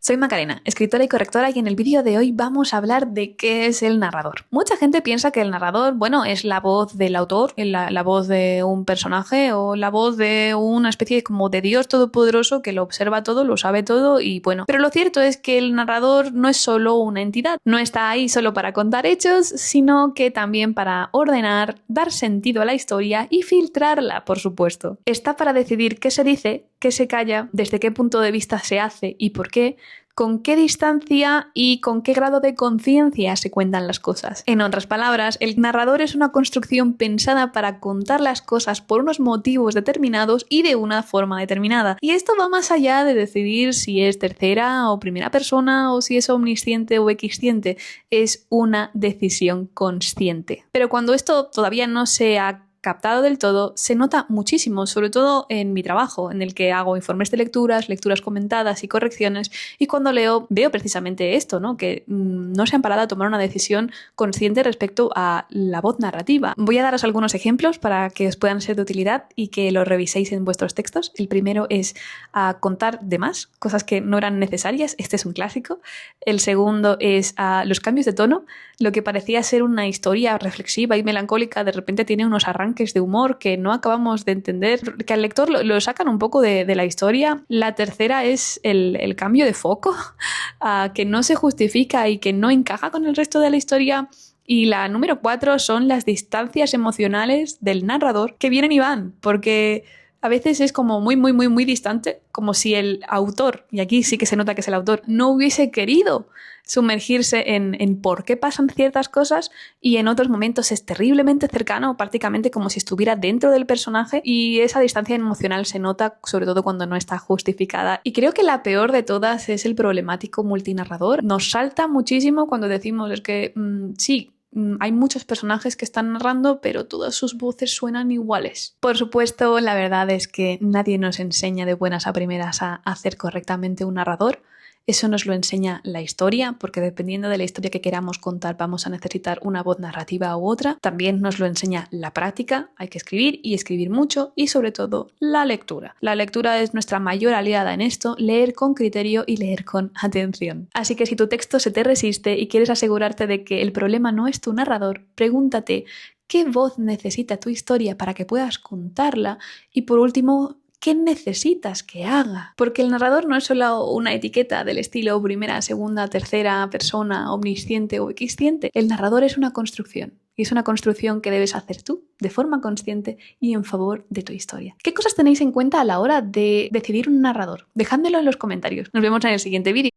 Soy Macarena, escritora y correctora, y en el vídeo de hoy vamos a hablar de qué es el narrador. Mucha gente piensa que el narrador, bueno, es la voz del autor, la voz de un personaje o la voz de una especie como de Dios todopoderoso que lo observa todo, lo sabe todo y bueno. Pero lo cierto es que el narrador no es solo una entidad, no está ahí solo para contar hechos, sino que también para ordenar, dar sentido a la historia y filtrarla, por supuesto. Está para decidir qué se dice, qué se calla, desde qué punto de vista se hace y por qué, con qué distancia y con qué grado de conciencia se cuentan las cosas. En otras palabras, el narrador es una construcción pensada para contar las cosas por unos motivos determinados y de una forma determinada. Y esto va más allá de decidir si es tercera o primera persona o si es omnisciente o equisciente. Es una decisión consciente. Pero cuando esto todavía no se ha captado del todo, se nota muchísimo, sobre todo en mi trabajo, en el que hago informes de lecturas, lecturas comentadas y correcciones, y cuando leo veo precisamente esto, ¿no? Que no se han parado a tomar una decisión consciente respecto a la voz narrativa. Voy a daros algunos ejemplos para que os puedan ser de utilidad y que los reviséis en vuestros textos. El primero es a contar de más, cosas que no eran necesarias, este es un clásico. El segundo es a los cambios de tono, lo que parecía ser una historia reflexiva y melancólica, de repente tiene unos arranques de humor que no acabamos de entender, que al lector lo sacan un poco de la historia. La tercera es el cambio de foco, que no se justifica y que no encaja con el resto de la historia. Y la número 4 son las distancias emocionales del narrador que vienen y van, porque a veces es como muy distante, como si el autor, y aquí sí que se nota que es el autor, no hubiese querido sumergirse en por qué pasan ciertas cosas, y en otros momentos es terriblemente cercano, prácticamente como si estuviera dentro del personaje, y esa distancia emocional se nota sobre todo cuando no está justificada. Y creo que la peor de todas es el problemático multinarrador. Nos salta muchísimo cuando decimos es que sí, hay muchos personajes que están narrando, pero todas sus voces suenan iguales. Por supuesto, la verdad es que nadie nos enseña de buenas a primeras a hacer correctamente un narrador. Eso nos lo enseña la historia, porque dependiendo de la historia que queramos contar vamos a necesitar una voz narrativa u otra. También nos lo enseña la práctica, hay que escribir y escribir mucho, y sobre todo la lectura. La lectura es nuestra mayor aliada en esto, leer con criterio y leer con atención. Así que si tu texto se te resiste y quieres asegurarte de que el problema no es tu narrador, pregúntate qué voz necesita tu historia para que puedas contarla, y por último, ¿qué necesitas que haga? Porque el narrador no es solo una etiqueta del estilo primera, segunda, tercera persona, omnisciente o equisciente. El narrador es una construcción. Y es una construcción que debes hacer tú, de forma consciente y en favor de tu historia. ¿Qué cosas tenéis en cuenta a la hora de decidir un narrador? Dejádmelo en los comentarios. Nos vemos en el siguiente vídeo.